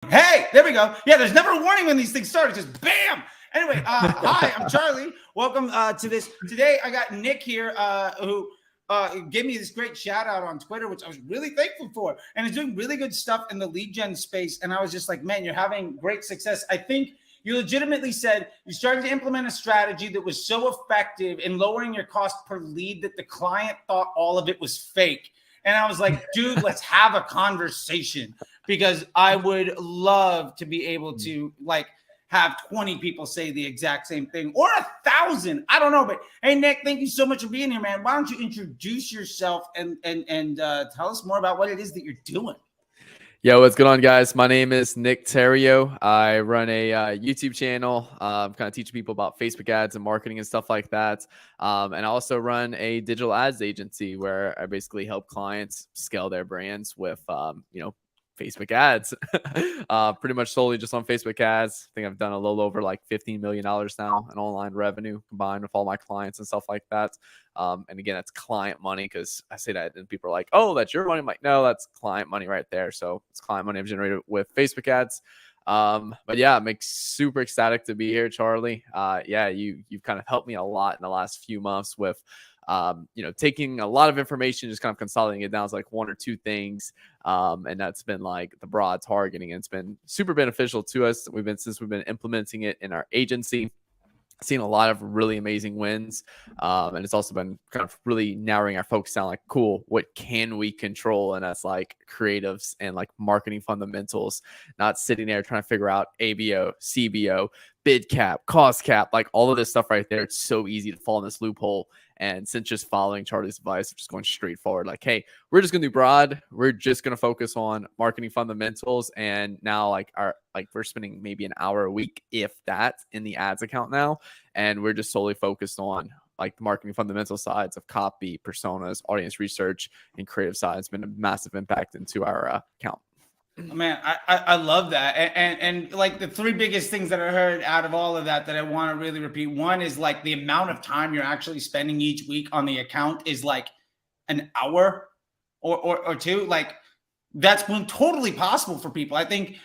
Hey, there we go. Yeah, there's never a warning when these things start. It's just bam. Anyway, hi, I'm Charlie. Welcome to this. Today, I got Nick here who gave me this great shout out on Twitter, which I was really thankful for. And is doing really good stuff in the lead gen space. And I was just like, man, you're having great success. I think you legitimately said you started to implement a strategy that was so effective in lowering your cost per lead that the client thought all of it was fake. And I was like, dude, let's have a conversation, because I would love to be able to like have 20 people say the exact same thing, or 1,000. I don't know. But hey, Nick, thank you so much for being here, man. Why don't you introduce yourself and tell us more about what it is that you're doing? Yo, what's going on, guys? My name is Nick Theriot. I run a YouTube channel, kind of teaching people about Facebook ads and marketing and stuff like that. And I also run a digital ads agency where I basically help clients scale their brands with, Facebook ads, pretty much solely just on Facebook ads. I think I've done a little over like $15 million now in online revenue combined with all my clients and stuff like that. And again, that's client money, because I say that and people are like, oh, that's your money. I'm like, no, that's client money right there. So it's client money I've generated with Facebook ads. But yeah, I'm super ecstatic to be here, Charlie. You've kind of helped me a lot in the last few months with taking a lot of information, just kind of consolidating it down to like one or two things. And that's been like the broad targeting. And it's been super beneficial to us. Since we've been implementing it in our agency, seen a lot of really amazing wins. And it's also been kind of really narrowing our focus down, like, cool, what can we control? And that's like creatives and like marketing fundamentals, not sitting there trying to figure out ABO, CBO, bid cap, cost cap, like all of this stuff right there. It's so easy to fall in this loophole. And since just following Charlie's advice, just going straight forward, like, hey, we're just going to do broad. We're just going to focus on marketing fundamentals. And now we're spending maybe an hour a week, if that, in the ads account now. And we're just solely focused on like the marketing fundamental sides of copy, personas, audience research, and creative side. It's been a massive impact into our account. Man, I love that. And like the three biggest things that I heard out of all of that I want to really repeat. One is like the amount of time you're actually spending each week on the account is like an hour or two. Like that's been totally possible for people. I think,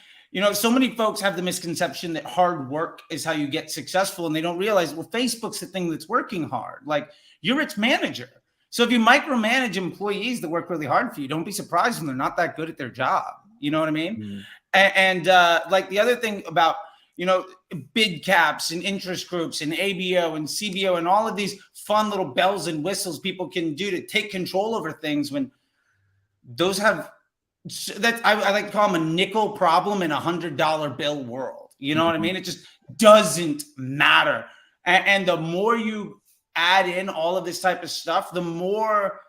so many folks have the misconception that hard work is how you get successful. And they don't realize, well, Facebook's the thing that's working hard. Like you're its manager. So if you micromanage employees that work really hard for you, don't be surprised when they're not that good at their job. You know what I mean? Mm-hmm. And like the other thing about, bid caps and interest groups and ABO and CBO and all of these fun little bells and whistles people can do to take control over things, when those have that I like to call them a nickel problem in $100 bill world. You know mm-hmm. what I mean? It just doesn't matter. And the more you add in all of this type of stuff, the more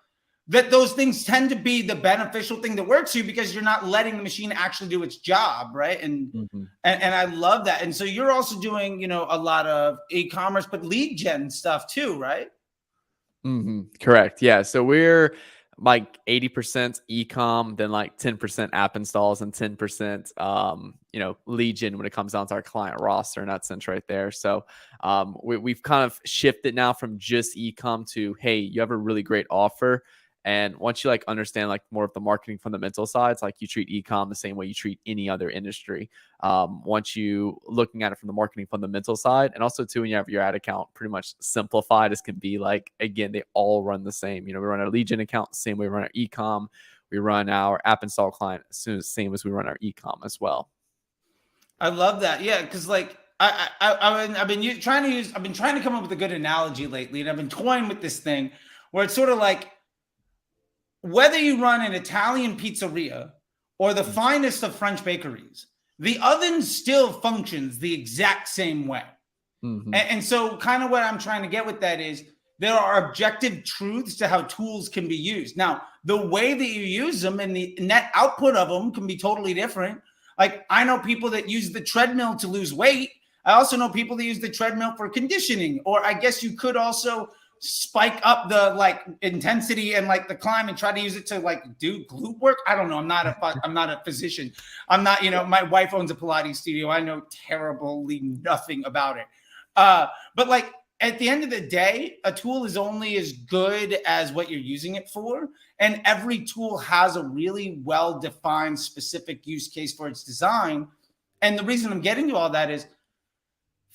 that those things tend to be the beneficial thing that works for you, because you're not letting the machine actually do its job, right? And mm-hmm. and I love that. And so you're also doing, a lot of e-commerce, but lead gen stuff too, right? Mm-hmm. Correct. Yeah. So we're like 80% e-com, then like 10% app installs, and 10% lead gen when it comes down to our client roster in that sense right there. So we've kind of shifted now from just e-com to, hey, you have a really great offer. And once you like understand like more of the marketing fundamental sides, like you treat e-com the same way you treat any other industry. Once you looking at it from the marketing fundamental side, and also too, when you have your ad account pretty much simplified as can be, like, again, they all run the same. We run our lead gen account the same way we run our e-com. We run our app install client same as we run our e-com as well. I love that. Yeah. Cause like, I've been trying to come up with a good analogy lately, and I've been toying with this thing where it's sort of like, whether you run an Italian pizzeria or the finest of French bakeries, the oven still functions the exact same way. Mm-hmm. And so kind of what I'm trying to get with that is there are objective truths to how tools can be used. Now, the way that you use them and the net output of them can be totally different. Like I know people that use the treadmill to lose weight. I also know people that use the treadmill for conditioning, or I guess you could also spike up the like intensity and like the climb and try to use it to like do glute work. I don't know. I'm not a physician. I'm not, my wife owns a Pilates studio. I know terribly nothing about it. But like at the end of the day, a tool is only as good as what you're using it for. And every tool has a really well-defined specific use case for its design. And the reason I'm getting to all that is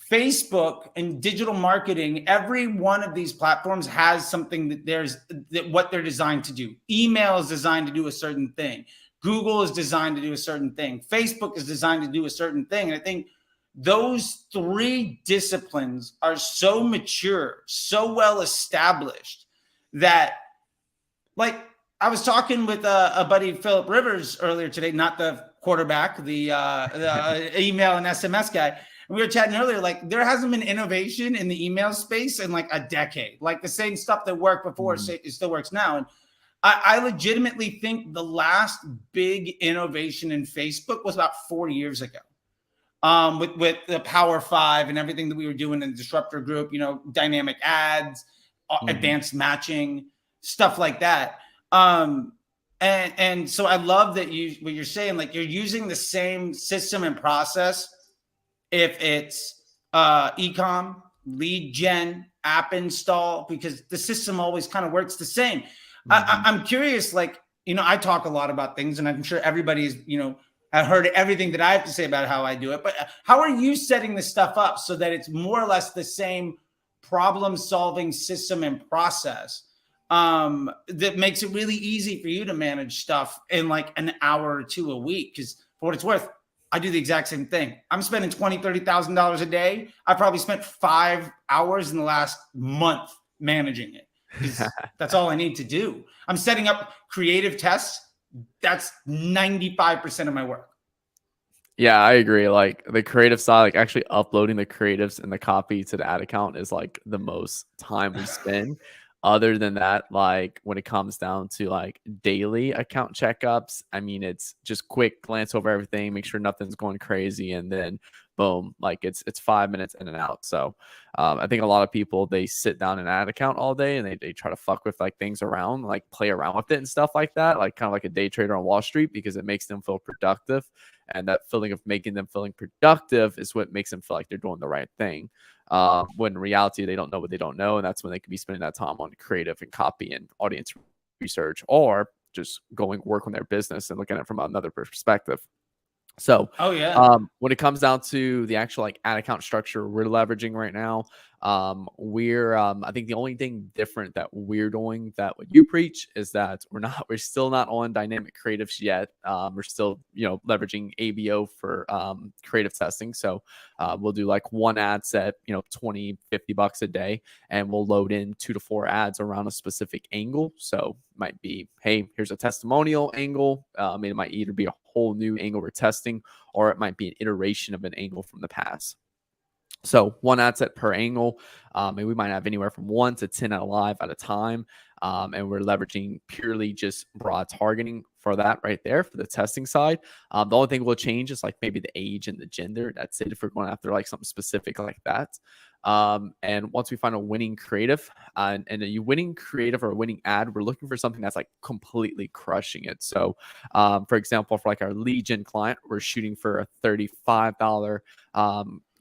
Facebook and digital marketing, every one of these platforms has something that what they're designed to do. Email is designed to do a certain thing. Google is designed to do a certain thing. Facebook is designed to do a certain thing. And I think those three disciplines are so mature, so well established that, like, I was talking with a buddy, Philip Rivers, earlier today, not the quarterback, the email and SMS guy. And we were chatting earlier, like, there hasn't been innovation in the email space in like a decade. Like, the same stuff that worked before it still works now. And I legitimately think the last big innovation in Facebook was about 4 years ago. With the Power Five and everything that we were doing in the Disruptor Group, dynamic ads, advanced matching, stuff like that. And so I love that what you're saying, like, you're using the same system and process. If it's e-com, lead gen, app install, because the system always kind of works the same. I'm curious, like, I talk a lot about things, and I'm sure everybody's, I've heard everything that I have to say about how I do it, but how are you setting this stuff up so that it's more or less the same problem-solving system and process that makes it really easy for you to manage stuff in like an hour or two a week? Because for what it's worth, I do the exact same thing. I'm spending $20,000-$30,000 a day. I probably spent 5 hours in the last month managing it, because that's all I need to do. I'm setting up creative tests. That's 95% of my work. Yeah, I agree. Like, the creative side, like actually uploading the creatives and the copy to the ad account is like the most time we spend. Other than that, like, when it comes down to like daily account checkups, I mean, it's just quick glance over everything, make sure nothing's going crazy, and then boom, like it's 5 minutes in and out. So I think a lot of people, they sit down an ad account all day and they try to fuck with like things around, like play around with it and stuff like that, like kind of like a day trader on Wall Street, because it makes them feel productive. And that feeling of making them feeling productive is what makes them feel like they're doing the right thing. When in reality, they don't know what they don't know. And that's when they could be spending that time on creative and copy and audience research, or just going work on their business and looking at it from another perspective. So, when it comes down to the actual like ad account structure we're leveraging right now, I think the only thing different that we're doing that what you preach is that we're still not on dynamic creatives yet. We're still, leveraging ABO for creative testing. So we'll do like one ad set, $20-$50 a day, and we'll load in 2 to 4 ads around a specific angle. So it might be, hey, here's a testimonial angle. It might either be a whole new angle we're testing, or it might be an iteration of an angle from the past. So one ad set per angle, and we might have anywhere from 1 to 10 live at a time. And we're leveraging purely just broad targeting for that right there for the testing side. The only thing we'll change is like maybe the age and the gender. That's it if we're going after like something specific like that. And once we find a winning creative and a winning creative or a winning ad, we're looking for something that's like completely crushing it. So for example, for like our lead gen client, we're shooting for a $35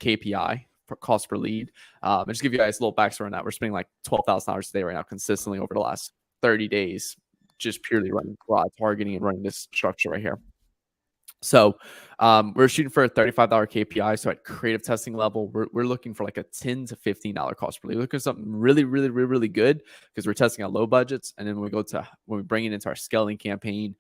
KPI for cost per lead. And just give you guys a little backstory on that. We're spending like $12,000 a day right now consistently over the last 30 days, just purely running broad targeting and running this structure right here. So we're shooting for a $35 KPI. So at creative testing level, we're looking for like a $10 to $15 cost per lead. We're looking for something really, really, really, really good, because we're testing on low budgets. And then when we bring it into our scaling campaign,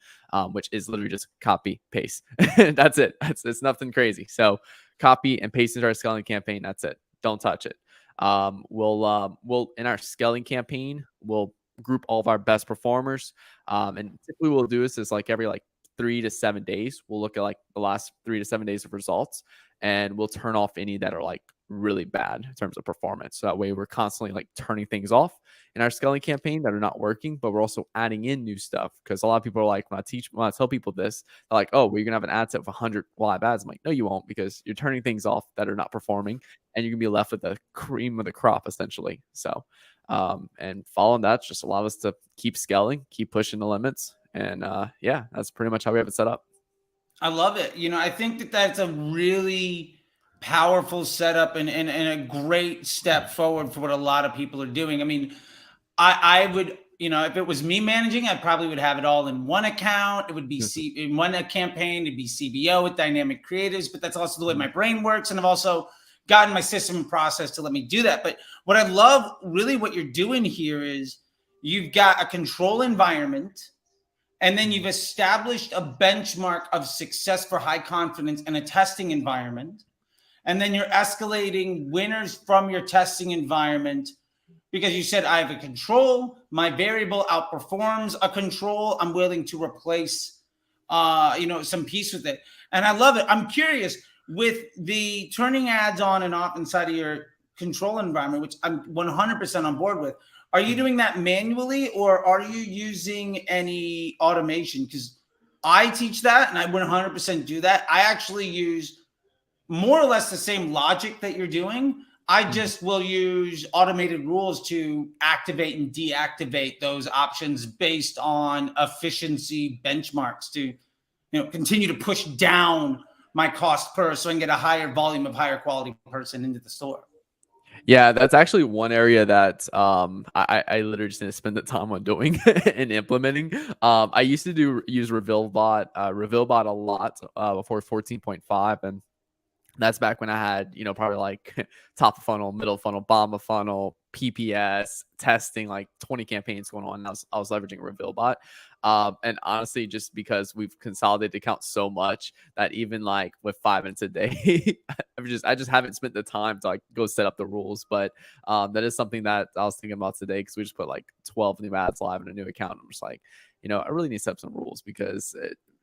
which is literally just copy, paste. That's it. It's nothing crazy. So copy and paste into our scaling campaign. That's it. Don't touch it. We'll in our scaling campaign, we'll group all of our best performers. And typically what we'll do is like every like 3 to 7 days, we'll look at like the last 3 to 7 days of results, and we'll turn off any that are like really bad in terms of performance. So that way we're constantly like turning things off in our scaling campaign that are not working, but we're also adding in new stuff. Because a lot of people are like, when I tell people this, they're like, oh, well, you're gonna have an ad set of 100 live ads. I'm like, no, you won't, because you're turning things off that are not performing, and you're gonna be left with the cream of the crop essentially. So and following that just allow us to keep scaling, keep pushing the limits. And yeah, that's pretty much how we have it set up. I love it. I think that's a really powerful setup and a great step forward for what a lot of people are doing. I mean, I would if it was me managing, I probably would have it all in one account. It would be in one campaign. It'd be CBO with dynamic creatives, but that's also the way my brain works. And I've also gotten my system and process to let me do that. But what I love really what you're doing here is you've got a control environment, and then you've established a benchmark of success for high confidence and a testing environment. And then you're escalating winners from your testing environment because you said, I have a control, my variable outperforms a control, I'm willing to replace, some piece with it. And I love it. I'm curious, with the turning ads on and off inside of your control environment, which I'm 100% on board with, are you doing that manually or are you using any automation? Because I teach that and I 100% do that. I actually use more or less the same logic that you're doing. I just will use automated rules to activate and deactivate those options based on efficiency benchmarks to, continue to push down my cost per so I can get a higher volume of higher quality person into the store. Yeah, that's actually one area that I literally just didn't spend the time on doing and implementing. I used to use RevealBot a lot before 14.5, and that's back when I had, probably like top of funnel, middle funnel, bottom of funnel, PPS testing, like 20 campaigns going on. And I was leveraging RevealBot. And honestly, just because we've consolidated accounts so much that even like with 5 minutes a day, I just haven't spent the time to like go set up the rules. But that is something that I was thinking about today, because we just put like 12 new ads live in a new account. I'm just like, I really need to set up some rules, because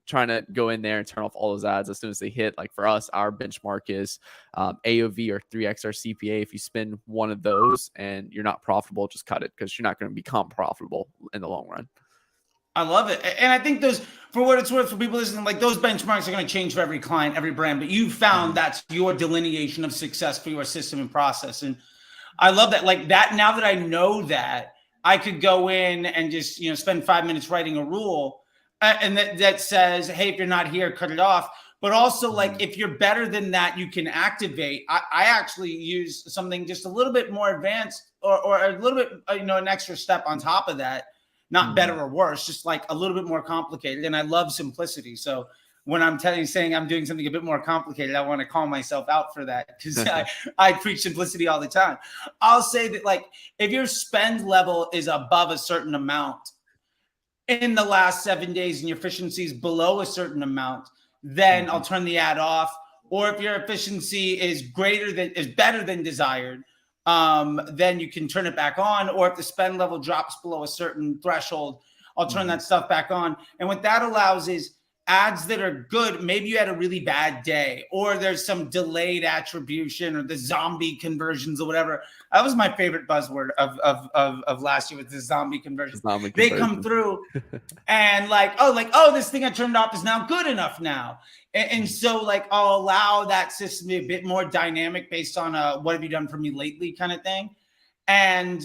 trying to go in there and turn off all those ads as soon as they hit. Like for us, our benchmark is AOV or 3x our CPA. If you spend one of those and you're not profitable, just cut it, because you're not going to become profitable in the long run. I love it. And I think those, for what it's worth, for people listening, like those benchmarks are going to change for every client, every brand, but you found that's your delineation of success for your system and process. And I love that. Like that, now that I know that, I could go in and just, spend 5 minutes writing a rule and that says, hey, if you're not here, cut it off. But also, like, if you're better than that, you can activate. I actually use something just a little bit more advanced, or a little bit, an extra step on top of that. Not better or worse, just like a little bit more complicated. And I love simplicity. So when I'm saying I'm doing something a bit more complicated, I want to call myself out for that, because I preach simplicity all the time. I'll say that, like, if your spend level is above a certain amount in the last 7 days and your efficiency is below a certain amount, then I'll turn the ad off. Or if your efficiency is better than desired, then you can turn it back on. Or if the spend level drops below a certain threshold, I'll turn that stuff back on. And what that allows is ads that are good. Maybe you had a really bad day, or there's some delayed attribution, or the zombie conversions, or whatever. That was my favorite buzzword of last year, with the zombie conversions. They come through and oh, this thing I turned off is now good enough now. And so, like, I'll allow that system to be a bit more dynamic based on what have you done for me lately kind of thing. And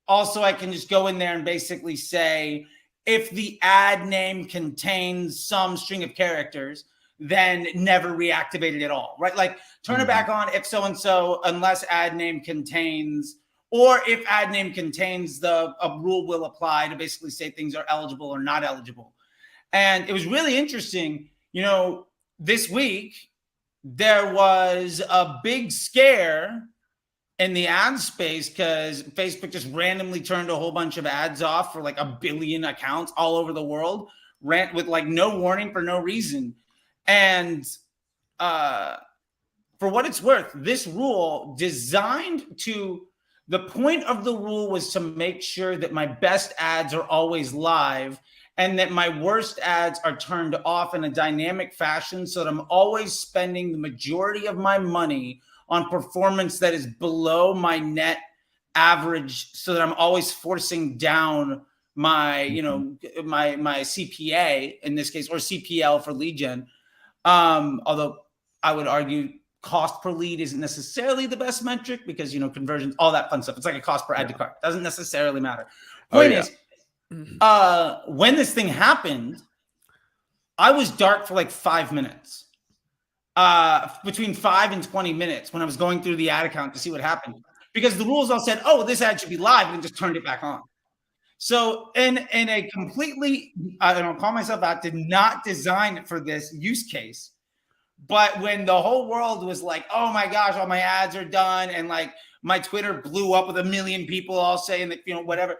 also I can just go in there and basically say, if the ad name contains some string of characters, then never reactivate it at all, right? Like, turn it back on if so-and-so, unless ad name contains, or if ad name contains, a rule will apply to basically say things are eligible or not eligible. And it was really interesting. This week, there was a big scare in the ad space because Facebook just randomly turned a whole bunch of ads off for like 1 billion accounts all over the world, with like no warning for no reason. And for what it's worth, this rule the point of the rule was to make sure that my best ads are always live and that my worst ads are turned off in a dynamic fashion, so that I'm always spending the majority of my money on performance that is below my net average, so that I'm always forcing down my, my CPA in this case, or CPL for lead gen. Although I would argue cost per lead isn't necessarily the best metric, because, conversions, all that fun stuff. It's like a cost per add to cart. Doesn't necessarily matter. Point is, when this thing happened, I was dark for like 5 minutes. Between 5 and 20 minutes, when I was going through the ad account to see what happened, because the rules all said, oh, this ad should be live, and just turned it back on. So in a completely, I don't call myself out, did not design it for this use case. But when the whole world was like, oh my gosh, all my ads are done, and like my Twitter blew up with 1 million people all saying that, whatever.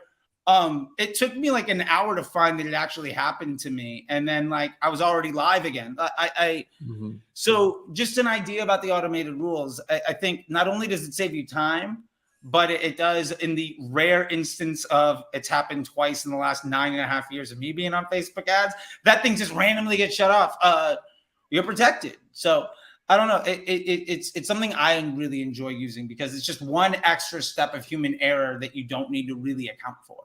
It took me like an hour to find that it actually happened to me. And then like I was already live again. So just an idea about the automated rules. I think not only does it save you time, but it does, in the rare instance of it's happened twice in the last 9.5 years of me being on Facebook ads, that thing just randomly gets shut off. You're protected. So I don't know. It's something I really enjoy using because it's just one extra step of human error that you don't need to really account for.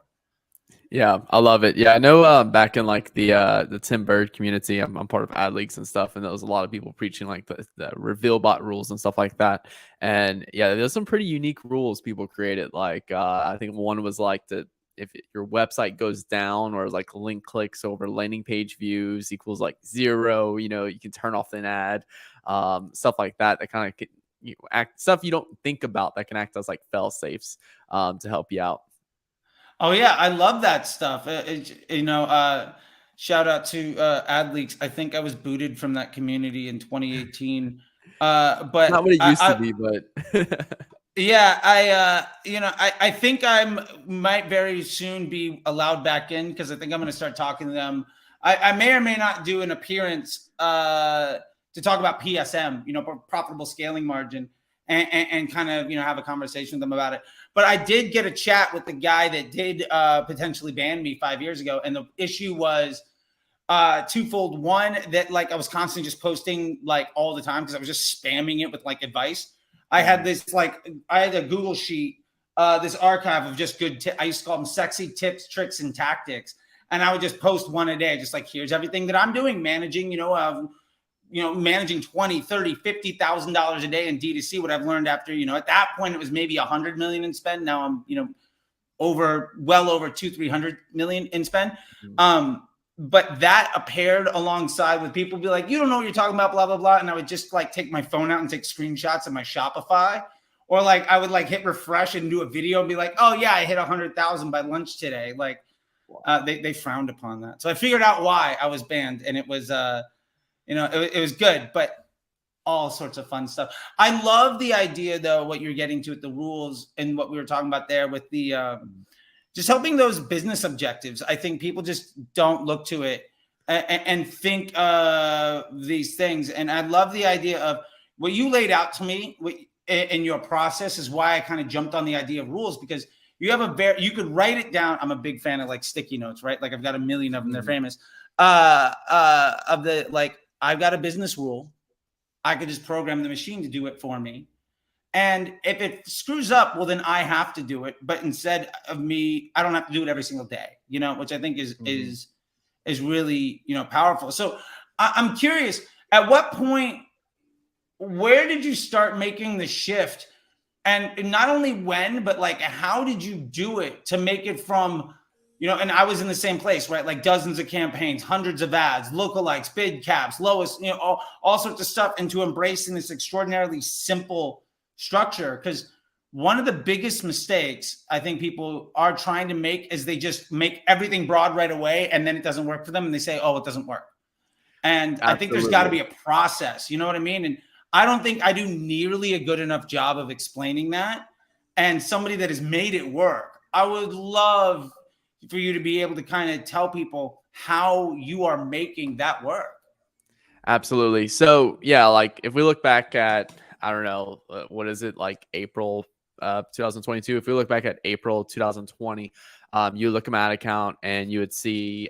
Yeah, I love it. Yeah, I know back in like the Tim Bird community, I'm part of ad leaks and stuff, and there was a lot of people preaching like the reveal bot rules and stuff like that. And yeah, there's some pretty unique rules people created. Like I think one was like if your website goes down or like link clicks over landing page views equals like 0, you can turn off an ad, stuff like that. That kind of stuff you don't think about that can act as like fail safes to help you out. Oh yeah, I love that stuff. Shout out to AdLeaks. I think I was booted from that community in 2018. Not But what it used to be, but yeah, I think might very soon be allowed back in because I think I'm going to start talking to them. I may or may not do an appearance to talk about PSM, profitable scaling margin, and kind of have a conversation with them about it. But I did get a chat with the guy that did potentially ban me 5 years ago, and the issue was twofold. One, that like I was constantly just posting like all the time because I was just spamming it with like advice. I had a Google sheet, this archive of just good I used to call them sexy tips, tricks, and tactics. And I would just post one a day, just like, here's everything that I'm doing, managing, managing 20, 30, $50,000 a day in D2C, what I've learned after, at that point, it was maybe 100 million in spend. Now I'm, well over 200-300 million in spend. But that appeared alongside with people be like, you don't know what you're talking about, blah, blah, blah. And I would just like take my phone out and take screenshots of my Shopify. Or like I would like hit refresh and do a video and be like, oh yeah, I hit 100,000 by lunch today. Like they frowned upon that. So I figured out why I was banned, and it was, it was good, but all sorts of fun stuff. I love the idea though, what you're getting to with the rules and what we were talking about there with the, just helping those business objectives. I think people just don't look to it and think these things. And I love the idea of what you laid out to me in your process is why I kind of jumped on the idea of rules, because you have you could write it down. I'm a big fan of like sticky notes, right? Like I've got 1 million of them. They're famous. Of the, like, I've got a business rule. I could just program the machine to do it for me. And if it screws up, well, then I have to do it. But instead of me, I don't have to do it every single day, which I think is really, powerful. So I'm curious, at what point, where did you start making the shift? And not only when, but like, how did you do it to make it from, and I was in the same place, right? Like dozens of campaigns, hundreds of ads, lookalikes, bid caps, lowest, all sorts of stuff, into embracing this extraordinarily simple structure. Because one of the biggest mistakes I think people are trying to make is they just make everything broad right away, and then it doesn't work for them, and they say, oh, it doesn't work. And Absolutely. I think there's got to be a process, you know what I mean? And I don't think I do nearly a good enough job of explaining that. And somebody that has made it work, I would love for you to be able to kind of tell people how you are making that work. Absolutely. So yeah, like if we look back at, I don't know, what is it, like April 2022? If we look back at April 2020, you look at my ad account and you would see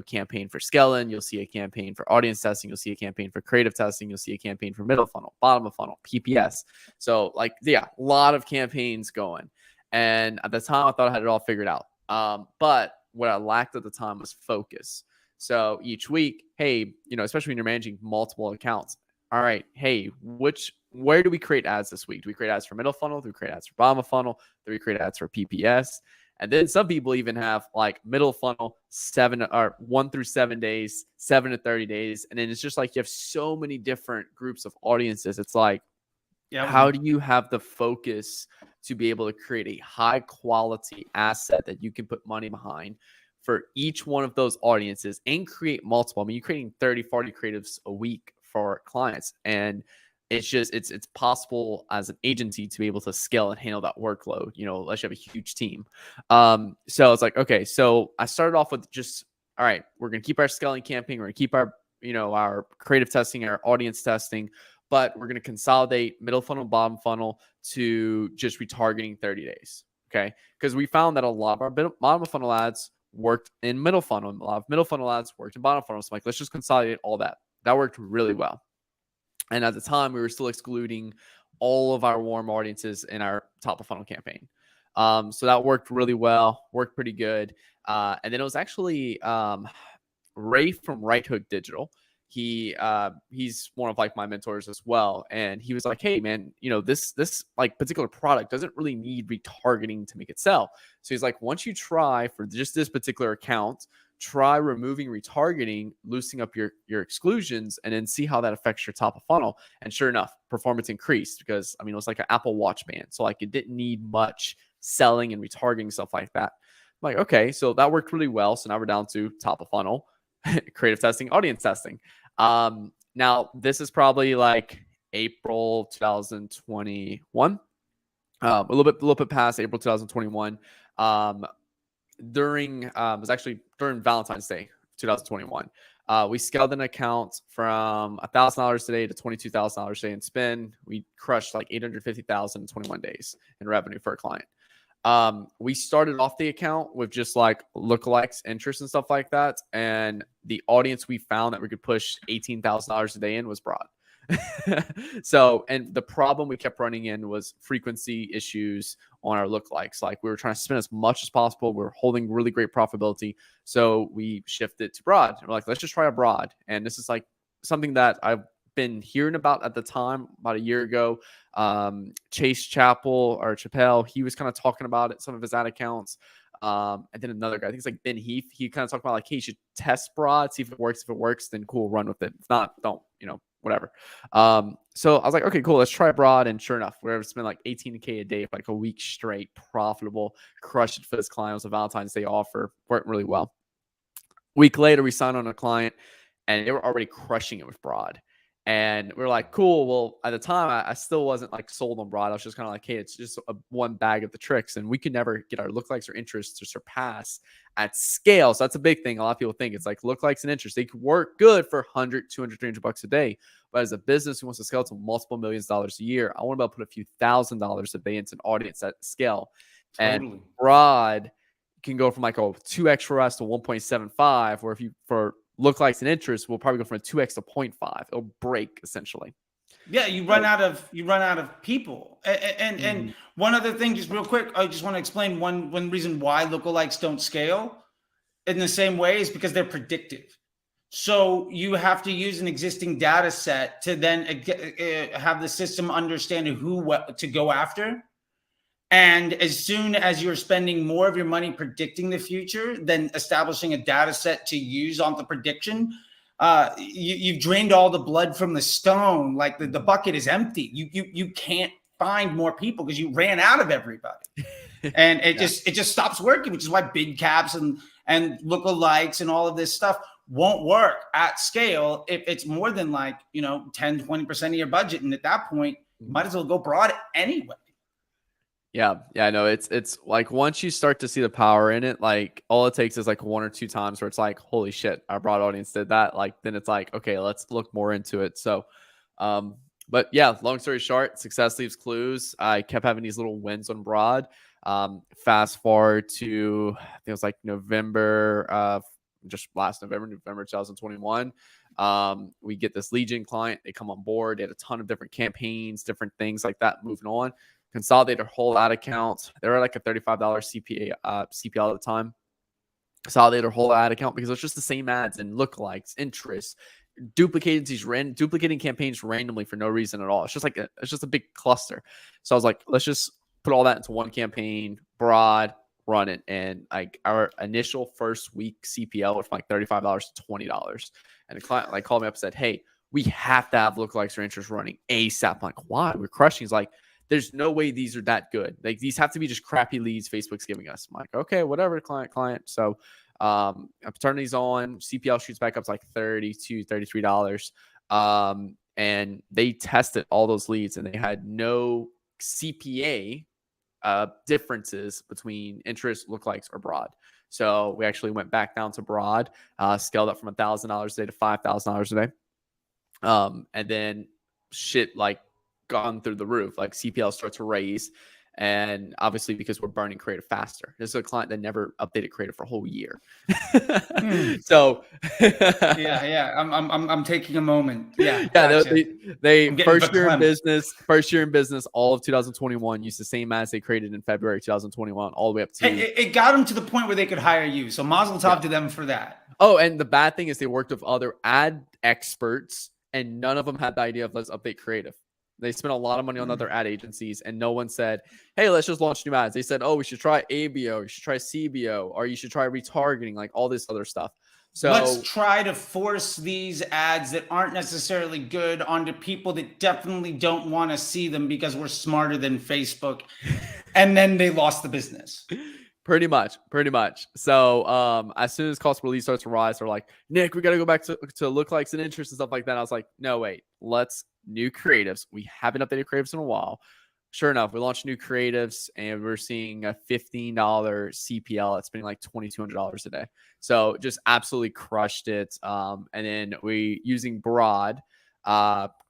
campaign for scaling, you'll see a campaign for audience testing, you'll see a campaign for creative testing, you'll see a campaign for middle funnel, bottom of funnel, PPS. So like, yeah, a lot of campaigns going. And at the time I thought I had it all figured out. But what I lacked at the time was focus. So each week, hey, especially when you're managing multiple accounts, all right, hey, where do we create ads this week? Do we create ads for middle funnel? Do we create ads for bottom of funnel? Do we create ads for PPS? And then some people even have like middle funnel 1 through 7 days, 7 to 30 days. And then it's just like you have so many different groups of audiences. It's like, how do you have the focus to be able to create a high quality asset that you can put money behind for each one of those audiences and create multiple. I mean, you're creating 30, 40 creatives a week for clients. And it's possible as an agency to be able to scale and handle that workload, unless you have a huge team. So it's like, okay, so I started off with just, all right, we're going to keep our scaling campaign. We're going to keep our creative testing, our audience testing, but we're going to consolidate middle funnel, bottom funnel to just retargeting 30 days. Okay. Because we found that a lot of our bottom funnel ads worked in middle funnel, and a lot of middle funnel ads worked in bottom funnel. So I'm like, let's just consolidate all that. That worked really well. And at the time, we were still excluding all of our warm audiences in our top of funnel campaign. So that worked really well, worked pretty good. And then it was actually Ray from Right Hook Digital. He's one of like my mentors as well. And he was like, hey man, this like particular product doesn't really need retargeting to make it sell. So he's like, once you try for just this particular account, try removing retargeting, loosening up your exclusions, and then see how that affects your top of funnel. And sure enough, performance increased because it was like an Apple Watch band. So like it didn't need much selling and retargeting, stuff like that. I'm like, okay, so that worked really well. So now we're down to top of funnel, creative testing, audience testing. Now this is probably like April 2021, a little bit past April 2021. It was actually during Valentine's Day 2021. We scaled an account from $1,000 a day to $22,000 a day in spend. We crushed like $850,000 in 21 days in revenue for a client. We started off the account with just like lookalikes, interest, and stuff like that. And the audience we found that we could push $18,000 a day in was broad. So, and the problem we kept running in was frequency issues on our lookalikes. Like we were trying to spend as much as possible. We were holding really great profitability. So we shifted to broad. We're like, let's just try a broad. And this is like something that I've been hearing about at the time, about a year ago. Chase Chappell, he was kind of talking about it, some of his ad accounts. And then another guy, I think it's like Ben Heath, he kind of talked about like, hey, you should test broad, see if it works. If it works, then cool, run with it. If not, don't, whatever. So I was like, okay, cool, let's try broad. And sure enough, we're spending like $18K a day for like a week straight, profitable, crushed it for this client. It was a Valentine's Day offer, worked really well. Week later, we signed on a client and they were already crushing it with broad. And we were like, cool. Well, at the time, I still wasn't like sold on broad. I was just kind of like, hey, it's just one bag of the tricks. And we could never get our lookalikes or interests to surpass at scale. So that's a big thing. A lot of people think it's like lookalikes and interests. They could work good for 100, 200, 300 bucks a day. But as a business who wants to scale to multiple millions of dollars a year, I want to be able to put a few $1,000s a day into an audience at scale. Totally. And broad can go from like a 2x for us to 1.75, or for lookalikes and interest, we'll probably go from a 2x to 0.5. It'll break essentially. Yeah, you run out of people. And one other thing, just real quick, I just want to explain one reason why lookalikes don't scale in the same way is because they're predictive. So you have to use an existing data set to then have the system understand who to go after. And as soon as you're spending more of your money predicting the future than establishing a data set to use on the prediction, you've drained all the blood from the stone. Like the bucket is empty. You can't find more people because you ran out of everybody. And it just stops working, which is why bid caps and lookalikes and all of this stuff won't work at scale if it's more than like 10, 20% of your budget. And at that point, you might as well go broad anyway. Yeah, no, it's like once you start to see the power in it, like all it takes is like 1 or 2 times where it's like, holy shit, our broad audience did that. Like then it's like, okay, let's look more into it. So, but yeah, long story short, success leaves clues. I kept having these little wins on broad. Fast forward to I think it was like November, just last November 2021. We get this lead gen client. They come on board. They had a ton of different campaigns, different things like that moving on. Consolidate their whole ad account. They were like a $35 CPA, CPL at the time. Consolidate their whole ad account because it's just the same ads and lookalikes, interests, duplicating campaigns randomly for no reason at all. It's just a big cluster. So I was like, let's just put all that into one campaign, broad, run it. And like our initial first week CPL went from like $35 to $20. And the client called me up and said, hey, we have to have lookalikes or interest running ASAP. I'm like, why? We're crushing. He's like, there's no way these are that good. Like these have to be just crappy leads Facebook's giving us. I'm like, okay, whatever, client. So I'm turning these on. CPL shoots back up to like $32, $33. And they tested all those leads and they had no CPA differences between interest, lookalikes, or broad. So we actually went back down to broad, scaled up from $1,000 a day to $5,000 a day. And then shit like gone through the roof, like CPL starts to raise. And obviously because we're burning creative faster. This is a client that never updated creative for a whole year. So yeah. I'm taking a moment. Yeah. Yeah. Gotcha. They first year in business, all of 2021 used the same ads they created in February 2021, all the way up to it got them to the point where they could hire you. So mazel tov to them for that. Oh, and the bad thing is they worked with other ad experts and none of them had the idea of let's update creative. They spent a lot of money on other ad agencies and no one said, hey, let's just launch new ads. They said, oh, we should try ABO, you should try CBO, or you should try retargeting, like all this other stuff. So let's try to force these ads that aren't necessarily good onto people that definitely don't want to see them because we're smarter than Facebook. And then they lost the business. Pretty much. So as soon as cost per lead starts to rise, they're like, Nick, we got to go back to lookalikes and interest and stuff like that. I was like, no, wait, let's new creatives. We haven't updated creatives in a while. Sure enough, we launched new creatives and we're seeing a $15 CPL. It's spending like $2,200 a day. So just absolutely crushed it. And then we using broad,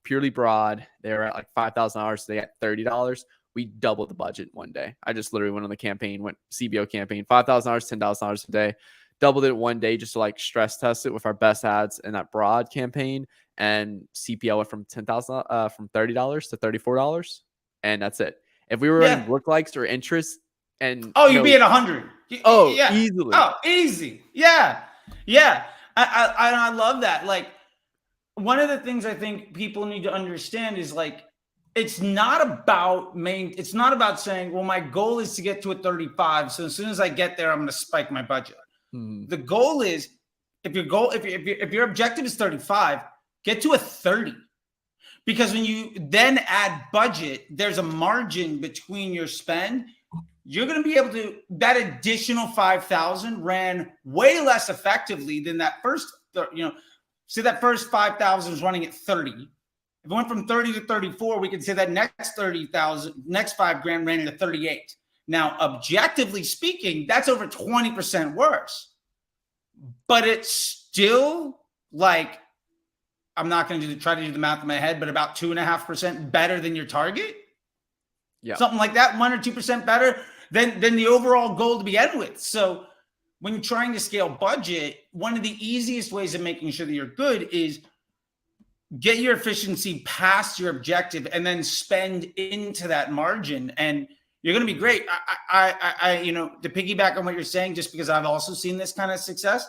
purely broad. They're at like $5,000. They at $30. We doubled the budget one day. I just literally went on the campaign, went CBO campaign, $5,000, $10,000 a day, doubled it one day just to like stress test it with our best ads in that broad campaign. And CPL went from $10,000, from $30 to $34. And that's it. If we were running lookalikes or interest and you'd be at 100. Yeah. Easily. Oh, easy. Yeah. I love that. Like one of the things I think people need to understand is like, it's not about saying, well, my goal is to get to a 35. So as soon as I get there, I'm going to spike my budget. The goal is if your objective is 35, get to a 30. Because when you then add budget, there's a margin between your spend. You're going to be able to, that additional 5,000 ran way less effectively than that first, say that first 5,000 is running at 30. If it went from 30 to 34, we could say that next 30,000, next $5,000 ran at 38. Now, objectively speaking, that's over 20% worse. But it's still like, I'm not going to try to do the math in my head, but about 2.5% better than your target. Yeah, something like that, 1 or 2% better than the overall goal to begin with. So when you're trying to scale budget, one of the easiest ways of making sure that you're good is get your efficiency past your objective and then spend into that margin, and you're going to be great. I to piggyback on what you're saying, just because I've also seen this kind of success.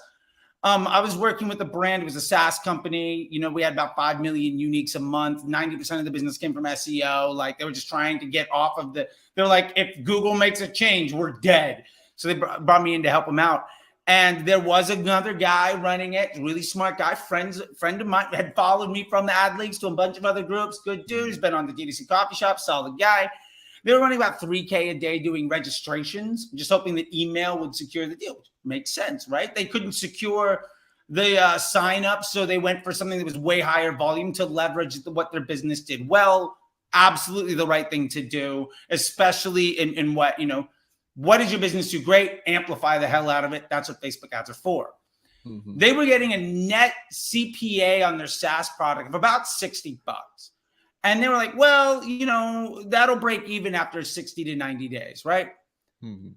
I was working with a brand. It was a SaaS company. We had about 5 million uniques a month. 90% of the business came from SEO. Like they were just trying to get off of they're like, if Google makes a change, we're dead. So they brought me in to help them out. And there was another guy running it, really smart guy, friend of mine, had followed me from the ad leagues to a bunch of other groups. Good dude, he's been on the DTC coffee shop, solid guy. They were running about $3,000 a day doing registrations, just hoping that email would secure the deal, which makes sense, right? They couldn't secure the sign up, so they went for something that was way higher volume to leverage what their business did well. Absolutely the right thing to do, especially in what, what does your business do great? Amplify the hell out of it. That's what Facebook ads are for. Mm-hmm. They were getting a net CPA on their SaaS product of about $60. And they were like, well, that'll break even after 60 to 90 days, right? Mm-hmm.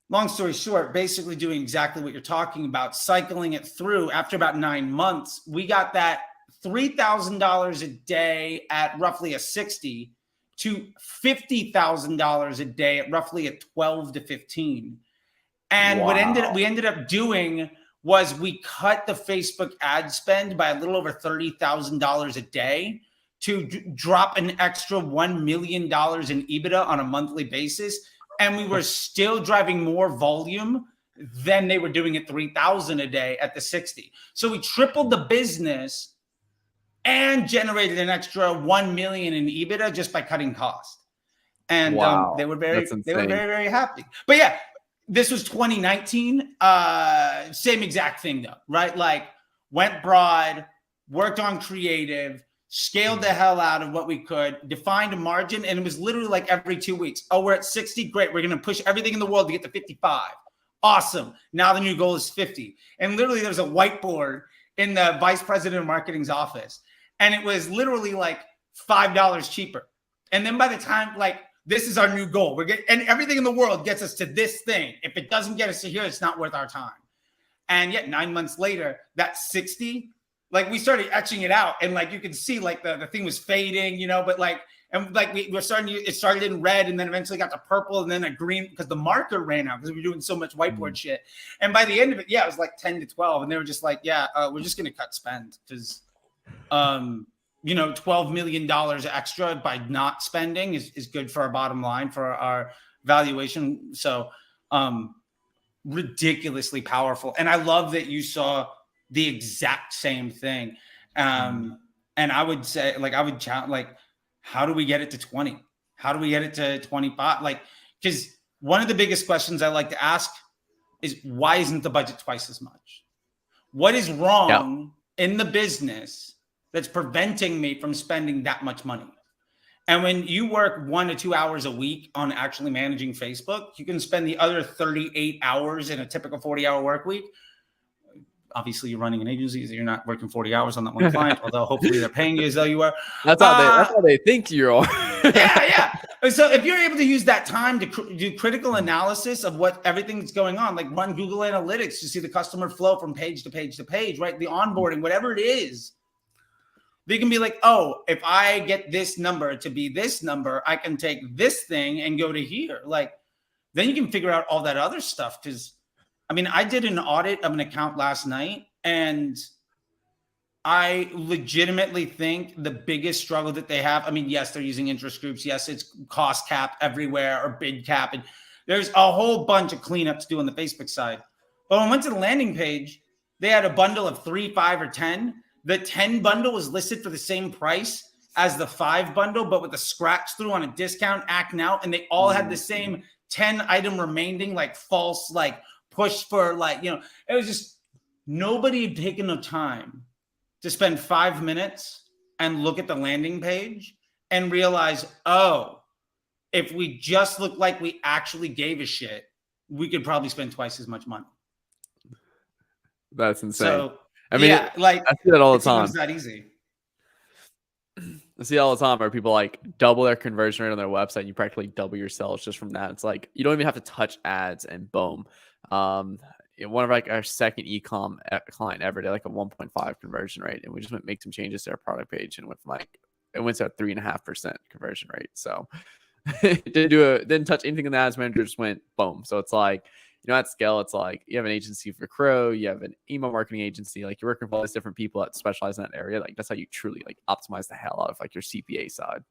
Long story short, basically doing exactly what you're talking about, cycling it through. After about 9 months, we got that $3,000 a day at roughly a 60 to $50,000 a day at roughly a 12 to 15. And what we ended up doing was we cut the Facebook ad spend by a little over $30,000 a day to drop an extra $1 million in EBITDA on a monthly basis. And we were still driving more volume than they were doing at $3,000 a day at the 60. So we tripled the business and generated an extra $1 million in EBITDA just by cutting costs. And Wow. they were That's insane. very happy. But yeah, this was 2019. Same exact thing though, right? Like went broad, worked on creative, scaled the hell out of what we could, defined a margin, and it was literally like every 2 weeks. Oh, we're at 60. Great. We're going to push everything in the world to get to 55. Awesome. Now the new goal is 50. And literally there's a whiteboard in the vice president of marketing's office. And it was literally like $5 cheaper. And then by the time, like, this is our new goal. And everything in the world gets us to this thing. If it doesn't get us to here, it's not worth our time. And yet 9 months later, that 60, like we started etching it out. And like, you can see like the thing was fading, you know, but like, and like we're starting, it started in red and then eventually got to purple and then a green because the marker ran out because we were doing so much whiteboard shit. And by the end of it, yeah, it was like 10 to 12. And they were just like, yeah, we're just going to cut spend because, you know, $12 million extra by not spending is good for our bottom line, for our valuation. So ridiculously powerful. And I love that you saw the exact same thing. And I would say, like, I would challenge, like, how do we get it to 20? How do we get it to 25? Like, because one of the biggest questions I like to ask is why isn't the budget twice as much? What is wrong in the business that's preventing me from spending that much money? And when you work 1 to 2 hours a week on actually managing Facebook, you can spend the other 38 hours in a typical 40-hour work week. Obviously, you're running an agency, so you're not working 40 hours on that one client, although hopefully they're paying you as though you are. That's how they think you are. Yeah. So if you're able to use that time to do critical analysis of what everything's going on, like run Google Analytics to see the customer flow from page to page to page, right? The onboarding, whatever it is, they can be like, oh, if I get this number to be this number, I can take this thing and go to here. Like, then you can figure out all that other stuff. Because, I mean, I did an audit of an account last night, and I legitimately think the biggest struggle that they have, I mean, yes, they're using interest groups. Yes, it's cost cap everywhere or bid cap. And there's a whole bunch of cleanup to do on the Facebook side. But when I went to the landing page, they had a bundle of 3, 5, or 10. The 10 bundle was listed for the same price as the 5 bundle, but with a scratch through on a discount acting out. And they all had the same 10 item remaining, like false, like push for, like, you know, it was just nobody had taken the time to spend 5 minutes and look at the landing page and realize, oh, if we just look like we actually gave a shit, we could probably spend twice as much money. That's insane. So, I mean, yeah, like I see that all the time. It's that easy. I see all the time where people like double their conversion rate on their website. And you practically double your sales just from that. It's like you don't even have to touch ads, and boom. One of like our second e-com client ever did like a 1.5 conversion rate, and we just make some changes to our product page, and it went to a 3.5% conversion rate. So didn't touch anything in the ads manager, just went boom. So it's like, you know, at scale, it's like you have an agency for Crow, you have an email marketing agency, like you're working with all these different people that specialize in that area. Like that's how you truly like optimize the hell out of like your CPA side.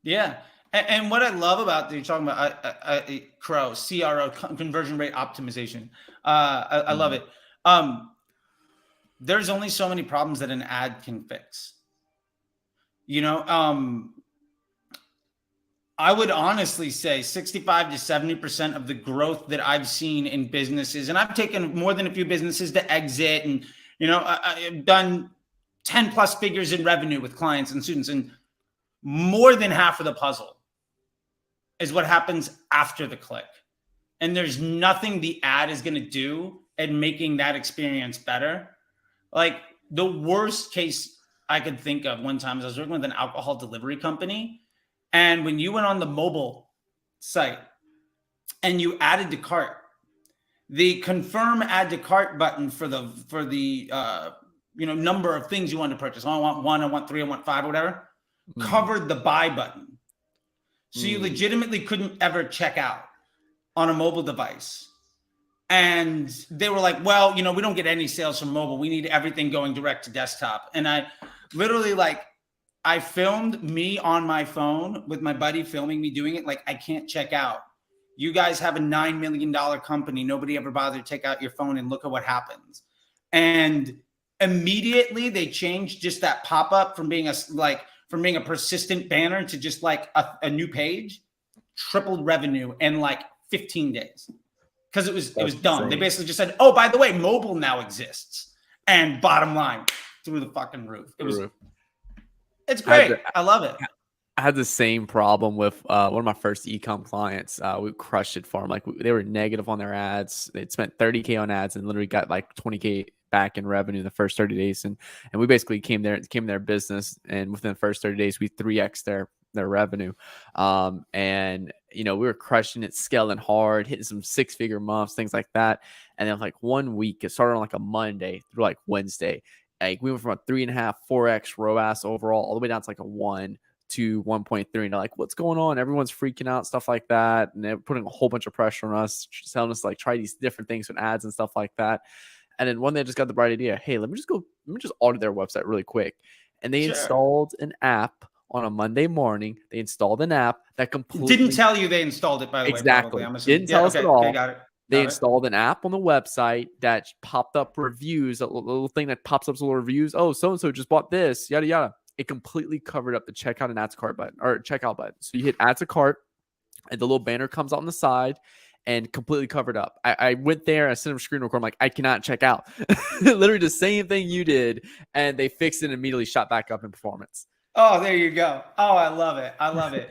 Yeah. And what I love about you're talking about Crow, CRO, conversion rate optimization. I love it. There's only so many problems that an ad can fix. You know, I would honestly say 65 to 70% of the growth that I've seen in businesses, and I've taken more than a few businesses to exit, and, you know, I've done 10 plus figures in revenue with clients and students, and more than half of the puzzle is what happens after the click. And there's nothing the ad is going to do in making that experience better. Like the worst case I could think of one time is I was working with an alcohol delivery company. And when you went on the mobile site and you added to cart, the confirm add to cart button for the you know, number of things you want to purchase. Oh, I want 1, I want 3, I want 5, whatever, covered the buy button. So you legitimately couldn't ever check out on a mobile device. And they were like, well, you know, we don't get any sales from mobile. We need everything going direct to desktop. And I literally, like, I filmed me on my phone with my buddy filming me doing it. Like, I can't check out. You guys have a $9 million company. Nobody ever bothered to take out your phone and look at what happens. And immediately they changed just that pop-up from being a persistent banner to just like a new page. tripled revenue in like 15 days because it was done. insane. They basically just said, oh, by the way, mobile now exists. And bottom line, through the fucking roof. It's great. I love it. I had the same problem with one of my first e-com clients. We crushed it for them. Like they were negative on their ads. They'd spent 30K on ads and literally got like 20K back in revenue in the first 30 days. And we basically came their business, and within the first 30 days, we 3x their revenue. And we were crushing it, scaling hard, hitting some 6-figure months, things like that. And then like 1 week, it started on like a Monday through like Wednesday. Like we went from a 3.5, 4x ROAS overall all the way down to like a 1 to 1.3, and they're like, what's going on? Everyone's freaking out, stuff like that. And they're putting a whole bunch of pressure on us, telling us to like try these different things with ads and stuff like that. And then one day I just got the bright idea, hey, let me just audit their website really quick. And they installed an app on a Monday morning. They installed an app that completely didn't tell you they installed it, by the way. Exactly. Didn't tell us at all. Got it. They installed an app on the website that popped up reviews, a little thing that pops up little reviews. Oh, so-and-so just bought this, yada, yada. It completely covered up the checkout and add to cart button, or checkout button. So you hit add to cart and the little banner comes out on the side and completely covered up. I went there, I sent them a screen record. I'm like, I cannot check out. Literally the same thing you did. And they fixed it and immediately shot back up in performance. Oh, there you go. Oh, I love it. I love it.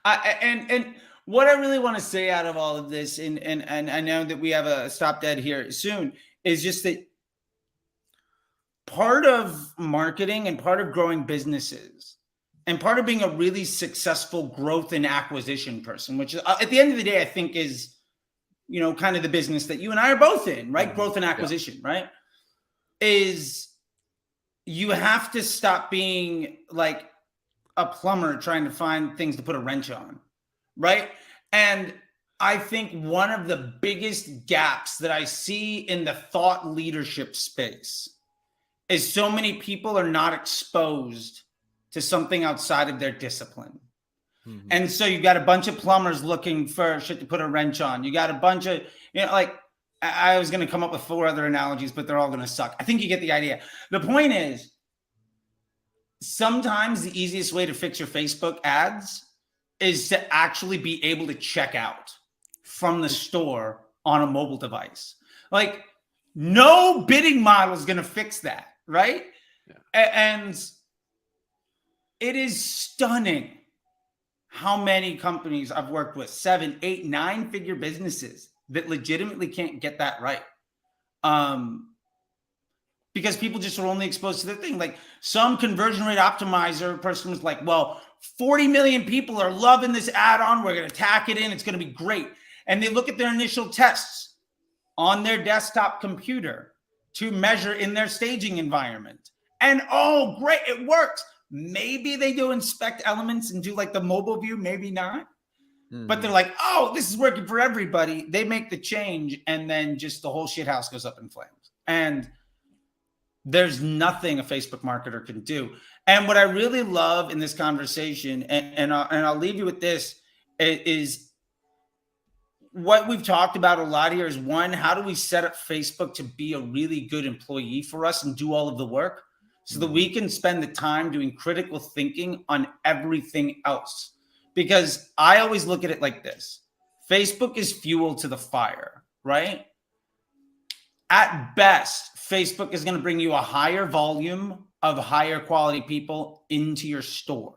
And what I really want to say out of all of this, and I know that we have a stop dead here soon, is just that part of marketing and part of growing businesses and part of being a really successful growth and acquisition person, which at the end of the day, I think is, kind of the business that you and I are both in, right? Mm-hmm. Growth and acquisition, right? Is you have to stop being like a plumber trying to find things to put a wrench on, right? And I think one of the biggest gaps that I see in the thought leadership space is so many people are not exposed to something outside of their discipline. Mm-hmm. And so you got a bunch of plumbers looking for shit to put a wrench on. You got a bunch of, like I was going to come up with 4 other analogies, but they're all going to suck. I think you get the idea. The point is, sometimes the easiest way to fix your Facebook ads is to actually be able to check out from the store on a mobile device. Like no bidding model is going to fix that. Right. Yeah. And it is stunning how many companies I've worked with, 7, 8, 9-figure businesses that legitimately can't get that right. Because people just are only exposed to their thing. Like some conversion rate optimizer person was like, well, 40 million people are loving this add-on. We're going to tack it in. It's going to be great. And they look at their initial tests on their desktop computer to measure in their staging environment. And oh, great, it works. Maybe they do inspect elements and do like the mobile view, maybe not. Mm-hmm. But they're like, oh, this is working for everybody. They make the change and then just the whole shit house goes up in flames. And there's nothing a Facebook marketer can do. And what I really love in this conversation, and I'll leave you with this, is what we've talked about a lot here is, one, how do we set up Facebook to be a really good employee for us and do all of the work so that we can spend the time doing critical thinking on everything else? Because I always look at it like this. Facebook is fuel to the fire, right? At best, Facebook is going to bring you a higher volume of higher quality people into your store.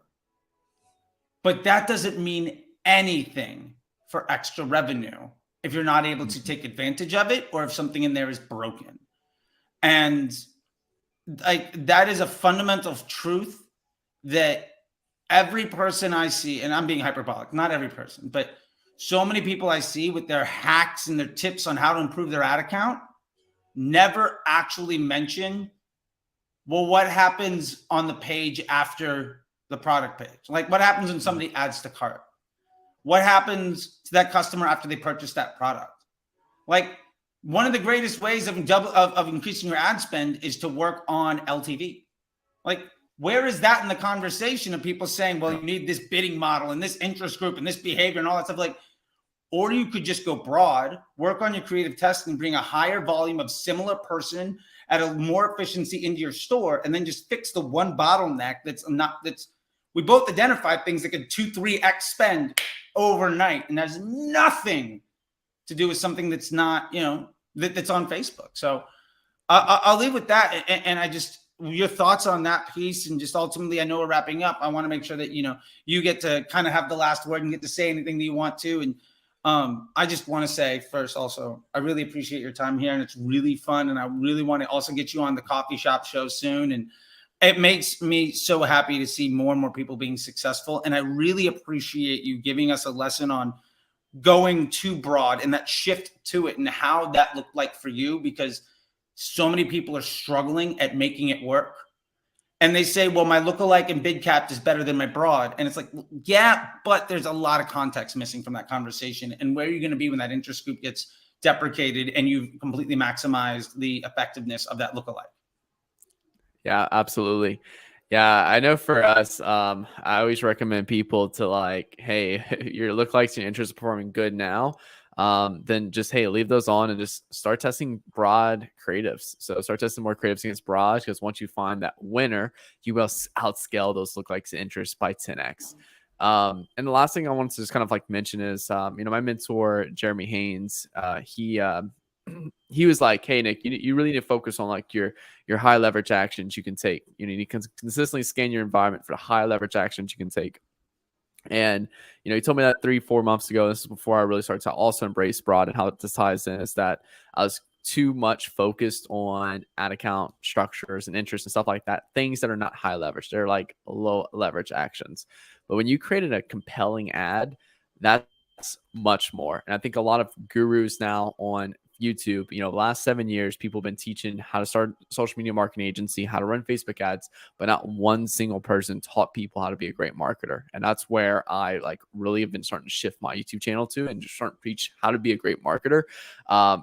But that doesn't mean anything for extra revenue if you're not able to take advantage of it, or if something in there is broken. And like that is a fundamental truth that every person I see, and I'm being hyperbolic, not every person, but so many people I see with their hacks and their tips on how to improve their ad account never actually mention, well, what happens on the page after the product page? Like what happens when somebody adds to cart? What happens to that customer after they purchase that product? Like one of the greatest ways of increasing your ad spend is to work on LTV. Like where is that in the conversation of people saying, well, you need this bidding model and this interest group and this behavior and all that stuff? Like, or you could just go broad, work on your creative testing, bring a higher volume of similar person at a more efficiency into your store, and then just fix the one bottleneck that's we both identified things that could 2-3x spend overnight, and has nothing to do with something that's not, that's on Facebook. So I'll leave with that. And I just, your thoughts on that piece, and just ultimately, I know we're wrapping up. I want to make sure that, you get to kind of have the last word and get to say anything that you want to. And I just want to say first, also, I really appreciate your time here, and it's really fun. And I really want to also get you on the coffee shop show soon. And it makes me so happy to see more and more people being successful. And I really appreciate you giving us a lesson on going too broad and that shift to it, and how that looked like for you, because so many people are struggling at making it work. And they say, well, my lookalike and big cap is better than my broad. And it's like, yeah, but there's a lot of context missing from that conversation. And where are you going to be when that interest group gets deprecated and you've completely maximized the effectiveness of that lookalike? Yeah, absolutely. Yeah, I know for us, I always recommend people to like, hey, your lookalikes and your interest are performing good now. Then just, hey, leave those on and just start testing broad creatives. So start testing more creatives against broad, because once you find that winner, you will outscale those lookalikes and interest by 10x. And the last thing I wanted to just kind of like mention is, my mentor, Jeremy Haynes, he was like, hey, Nick, you really need to focus on like your high leverage actions you can take. You need to consistently scan your environment for the high leverage actions you can take. And, he told me that 3-4 months ago. This is before I really started to also embrace broad. And how this ties in is that I was too much focused on ad account structures and interest and stuff like that. Things that are not high leverage. They're like low leverage actions. But when you created a compelling ad, that's much more. And I think a lot of gurus now on YouTube, last 7 years, people have been teaching how to start social media marketing agency, how to run Facebook ads, but not one single person taught people how to be a great marketer. And that's where I like really have been starting to shift my YouTube channel to, and just starting to preach how to be a great marketer,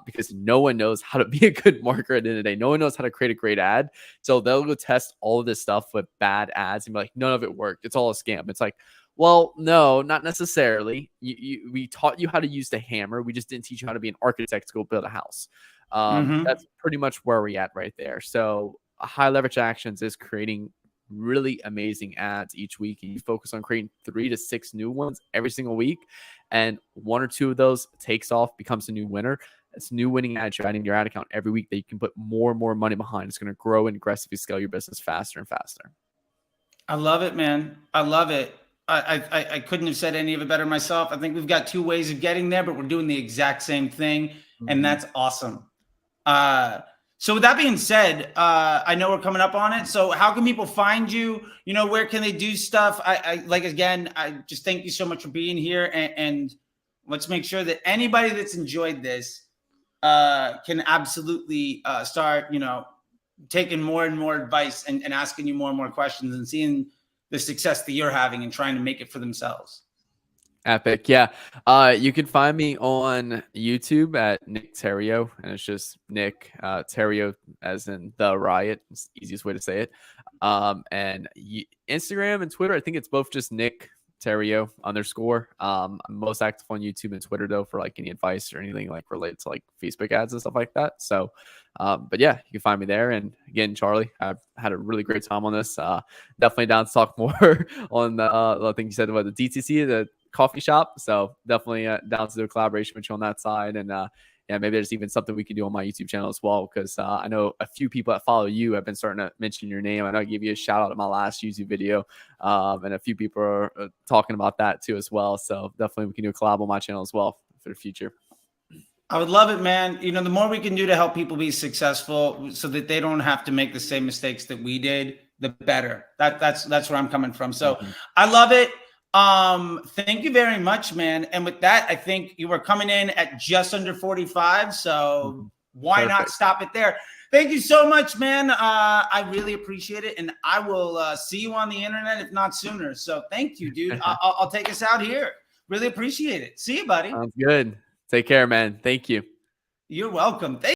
because no one knows how to be a good marketer at the end of the day. No one knows how to create a great ad. So they'll go test all of this stuff with bad ads and be like, none of it worked. It's all a scam. It's like, well, no, not necessarily. We taught you how to use the hammer. We just didn't teach you how to be an architect to go build a house. That's pretty much where we're at right there. So high leverage actions is creating really amazing ads each week. And you focus on creating 3 to 6 new ones every single week. And 1 or 2 of those takes off, becomes a new winner. It's new winning ads you're adding to your ad account every week that you can put more and more money behind. It's going to grow and aggressively scale your business faster and faster. I love it, man. I love it. I couldn't have said any of it better myself. I think we've got 2 ways of getting there, but we're doing the exact same thing. And that's awesome. So with that being said, I know we're coming up on it. So how can people find you? Where can they do stuff? Again, I just thank you so much for being here. And let's make sure that anybody that's enjoyed this can absolutely start, taking more and more advice and asking you more and more questions, and seeing the success that you're having and trying to make it for themselves. Epic. Yeah. You can find me on YouTube at Nick Theriot, and it's just Nick Theriot as in the riot. It's the easiest way to say it. And Instagram and Twitter, I think it's both just Nick Theriot _. I'm most active on YouTube and Twitter though, for like any advice or anything like related to like Facebook ads and stuff like that. So, but yeah, you can find me there. And again, Charlie, I've had a really great time on this. Definitely down to talk more on the thing you said about the DTC, the coffee shop. So definitely down to do a collaboration with you on that side. And yeah, maybe there's even something we can do on my YouTube channel as well, because I know a few people that follow you have been starting to mention your name. I know I gave you a shout out in my last YouTube video, and a few people are talking about that too as well. So definitely we can do a collab on my channel as well for the future. I would love it, man. The more we can do to help people be successful so that they don't have to make the same mistakes that we did, the better. That's where I'm coming from. So I love it. Thank you very much, man. And with that, I think you were coming in at just under 45. So why not stop it there? Thank you so much, man. I really appreciate it. And I will see you on the internet, if not sooner. So thank you, dude. I'll take us out here. Really appreciate it. See you, buddy. Sounds good. Take care, man. Thank you. You're welcome.